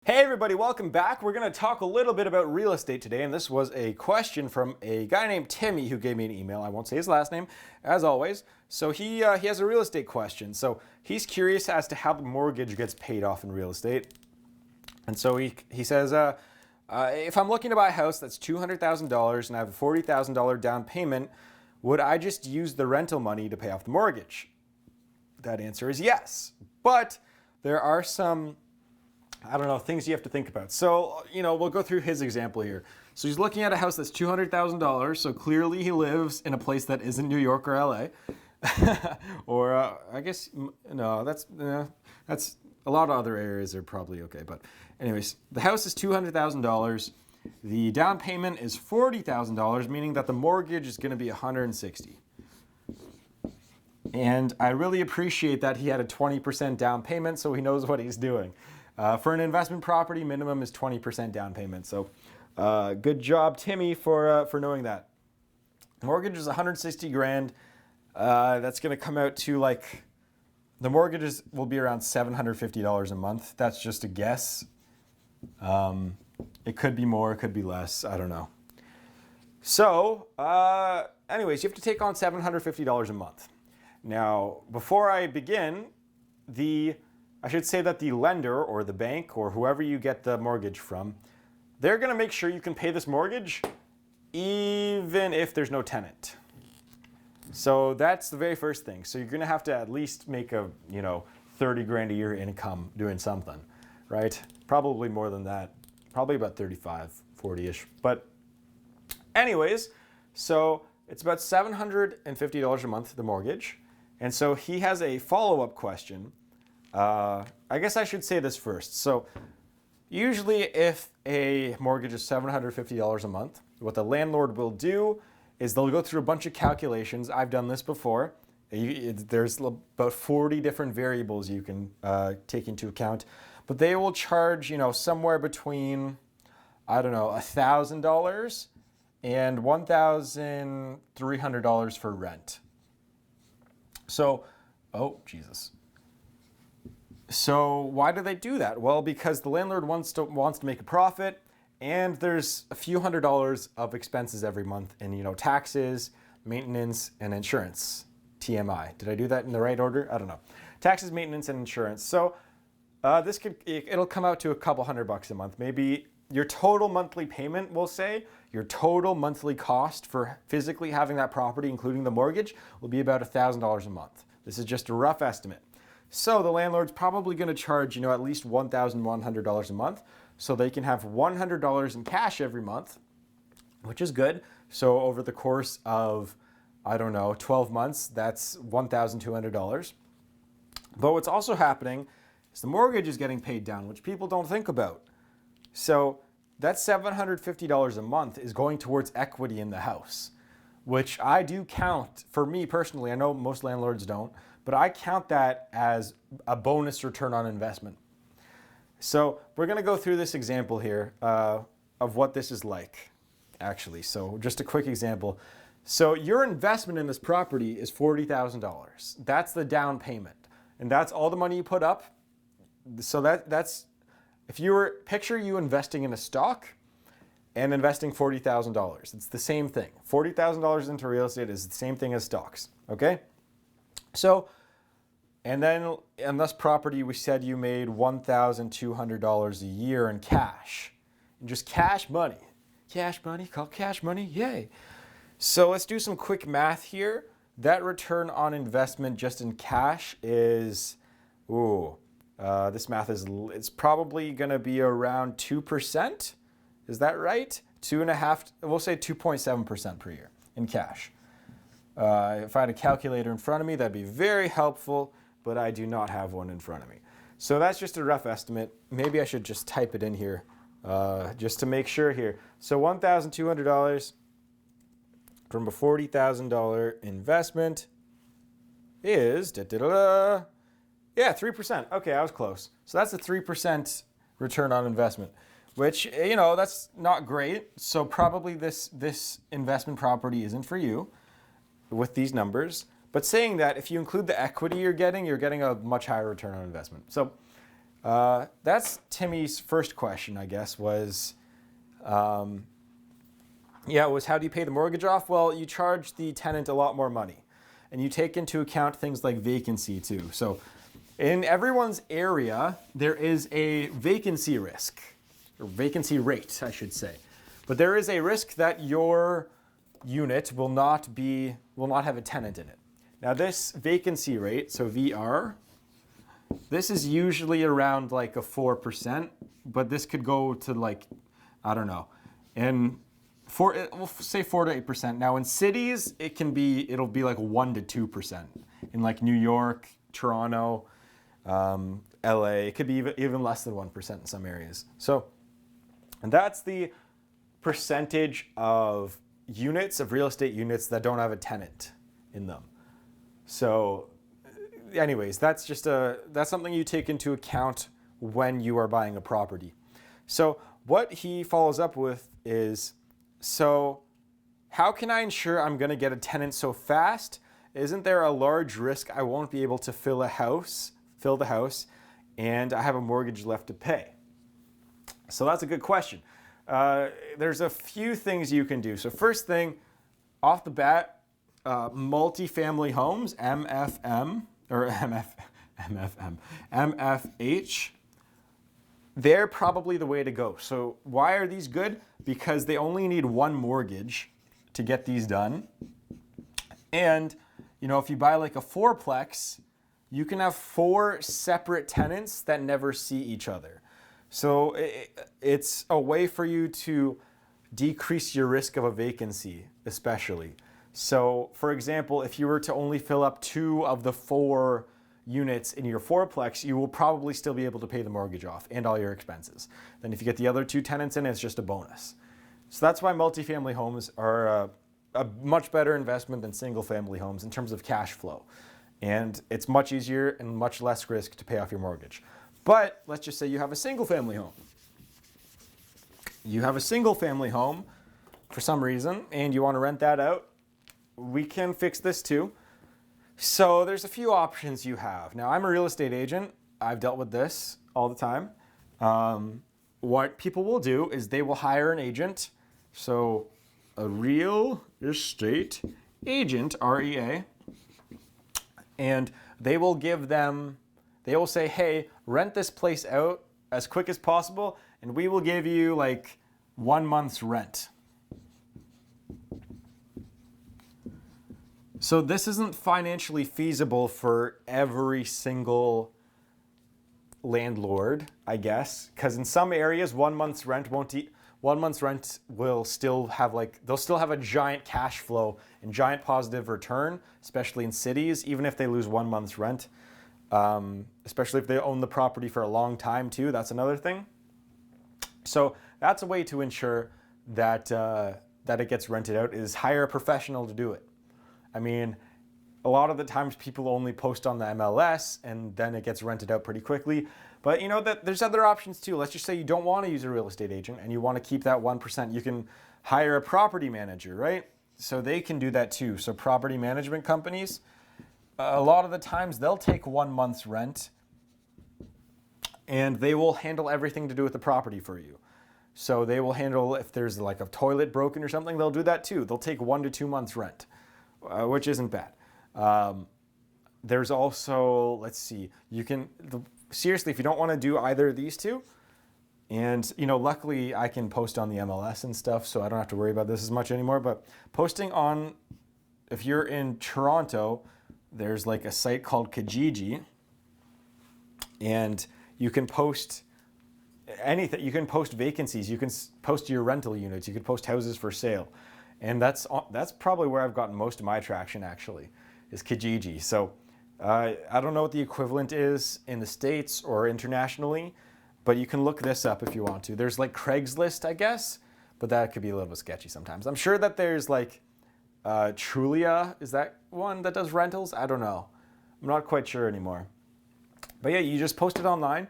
Hey everybody, welcome back. We're going to talk a little bit about real estate today, and this was a question from a guy named Timmy who gave me an email. I won't say his last name, as always. So he has a real estate question. So he's curious as to how the mortgage gets paid off in real estate. And so he says, if I'm looking to buy a house that's $200,000 and I have a $40,000 down payment, would I just use the rental money to pay off the mortgage? That answer is yes. But there are some things you have to think about. So, we'll go through his example here. So he's looking at a house that's $200,000. So clearly he lives in a place that isn't New York or LA. Or I guess, no, that's a lot of other areas are probably okay. But anyways, the house is $200,000. The down payment is $40,000, meaning that the mortgage is going to be $160,000. And I really appreciate that he had a 20% down payment, so he knows what he's doing. For an investment property, minimum is 20% down payment. So good job, Timmy, for knowing that. Mortgage is $160,000. That's going to come out to the mortgages will be around $750 a month. That's just a guess. It could be more, it could be less. I don't know. So anyways, you have to take on $750 a month. Now, before I begin, I should say that the lender or the bank or whoever you get the mortgage from, they're going to make sure you can pay this mortgage even if there's no tenant. So that's the very first thing. So you're going to have to at least make a, $30,000 a year income doing something, right? Probably more than that. Probably about 35, 40-ish. But anyways, so it's about $750 a month, the mortgage. And so he has a follow-up question. I guess I should say this first. So usually if a mortgage is $750 a month, what the landlord will do is they'll go through a bunch of calculations. I've done this before. There's about 40 different variables you can take into account. But they will charge, somewhere between, $1,000 and $1,300 for rent. So, oh, Jesus. So why do they do that? Well, because the landlord wants to make a profit, and there's a few $100s of expenses every month in, taxes, maintenance, and insurance. TMI. Did I do that in the right order? I don't know. Taxes, maintenance, and insurance. So it'll come out to a couple $100 a month. Maybe your total monthly payment, we'll say, your total monthly cost for physically having that property, including the mortgage, will be about $1,000 a month. This is just a rough estimate. So the landlord's probably going to charge, at least $1,100 a month, so they can have $100 in cash every month, which is good. So over the course of, 12 months, that's $1,200. But what's also happening is the mortgage is getting paid down, which people don't think about. So that $750 a month is going towards equity in the house, which I do count, for me personally, I know most landlords don't, but I count that as a bonus return on investment. So we're going to go through this example here of what this is like, actually. So just a quick example. So your investment in this property is $40,000. That's the down payment. And that's all the money you put up. So that's, if you were, picture you investing in a stock and investing $40,000. It's the same thing. $40,000 into real estate is the same thing as stocks, okay? So, and then in this property, we said you made $1,200 a year in cash. Just cash money. Cash money, called cash money, yay. So let's do some quick math here. That return on investment just in cash is, this math is, it's probably gonna be around 2%. Is that right? 2.5, we'll say 2.7% per year in cash. If I had a calculator in front of me, that'd be very helpful, but I do not have one in front of me. So that's just a rough estimate. Maybe I should just type it in here just to make sure here. So $1,200 from a $40,000 investment is, 3%. Okay, I was close. So that's a 3% return on investment, which, that's not great. So probably this investment property isn't for you with these numbers. But saying that, if you include the equity you're getting a much higher return on investment. So That's Timmy's first question, I guess, was how do you pay the mortgage off? Well, you charge the tenant a lot more money, and you take into account things like vacancy too. So in everyone's area, there is a vacancy risk, or vacancy rate, I should say. But there is a risk that your unit will not have a tenant in it. Now this vacancy rate, so VR, this is usually around like a 4%, but this could go to like, I don't know, we'll say 4 to 8%. Now in cities, it'll be like 1 to 2%. In like New York, Toronto, LA, it could be even less than 1% in some areas. So, and that's the percentage of units, of real estate units that don't have a tenant in them. So anyways, that's something you take into account when you are buying a property. So what he follows up with is, so how can I ensure I'm going to get a tenant so fast? Isn't there a large risk I won't be able to fill the house, and I have a mortgage left to pay? So that's a good question. There's a few things you can do. So first thing, off the bat, multifamily homes, MFM, or MFH, they're probably the way to go. So why are these good? Because they only need one mortgage to get these done. And, if you buy like a fourplex, you can have 4 separate tenants that never see each other. So it's a way for you to decrease your risk of a vacancy, especially. So for example, if you were to only fill up 2 of the 4 units in your fourplex, you will probably still be able to pay the mortgage off and all your expenses. Then if you get the other 2 tenants in, it's just a bonus. So that's why multifamily homes are a much better investment than single family homes in terms of cash flow. And it's much easier and much less risk to pay off your mortgage. But let's just say you have a single family home. You have a single family home for some reason and you want to rent that out. We can fix this too. So there's a few options you have. Now I'm a real estate agent. I've dealt with this all the time. What people will do is they will hire an agent. So a real estate agent, REA, and they will say, hey, rent this place out as quick as possible, and we will give you like 1 month's rent. So this isn't financially feasible for every single landlord, I guess, because in some areas 1 month's rent will still have they'll still have a giant cash flow and giant positive return, especially in cities, even if they lose 1 month's rent. Especially if they own the property for a long time too, that's another thing. So that's a way to ensure that it gets rented out, is hire a professional to do it. I mean, a lot of the times people only post on the MLS and then it gets rented out pretty quickly. But that there's other options too. Let's just say you don't want to use a real estate agent and you want to keep that 1%. You can hire a property manager, right? So they can do that too. So property management companies, a lot of the times they'll take 1 month's rent and they will handle everything to do with the property for you. So they will handle, if there's like a toilet broken or something, they'll do that too. They'll take 1 to 2 months rent, which isn't bad. There's also, let's see, seriously, if you don't want to do either of these two, and luckily I can post on the MLS and stuff, so I don't have to worry about this as much anymore, but posting on, if you're in Toronto, there's like a site called Kijiji, and you can post anything. You can post vacancies, you can post your rental units, you can post houses for sale. And that's probably where I've gotten most of my traction, actually, is Kijiji. So I don't know what the equivalent is in the States or internationally, but you can look this up if you want to. There's like Craigslist, I guess, but that could be a little bit sketchy sometimes. I'm sure that there's like Trulia, is that one that does rentals? I don't know. I'm not quite sure anymore. But yeah, you just post it online.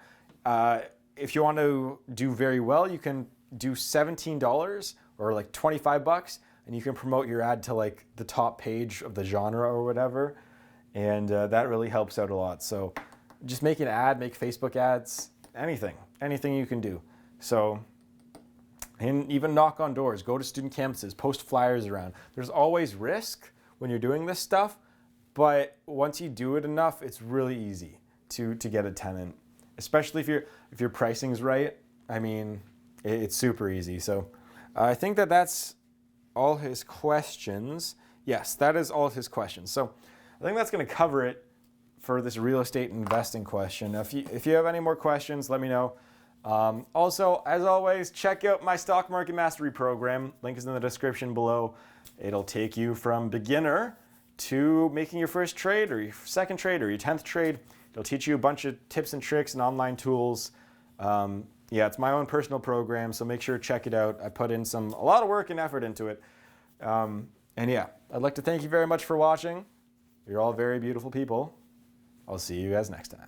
If you want to do very well, you can do $17 or like $25, and you can promote your ad to like the top page of the genre or whatever. And that really helps out a lot. So just make an ad, make Facebook ads, anything you can do. So, and even knock on doors, go to student campuses, post flyers around. There's always risk when you're doing this stuff, but once you do it enough, it's really easy to get a tenant, especially if your pricing's right. I mean, it's super easy. So I think that's all his questions. Yes, that is all of his questions. So I think that's going to cover it for this real estate investing question. If you have any more questions, let me know. Also, as always, check out my stock market mastery program. Link is in the description below. It'll take you from beginner to making your first trade or your second trade or your 10th trade. It'll teach you a bunch of tips and tricks and online tools. Yeah, it's my own personal program, so make sure to check it out. I put in a lot of work and effort into it. And yeah, I'd like to thank you very much for watching. You're all very beautiful people. I'll see you guys next time.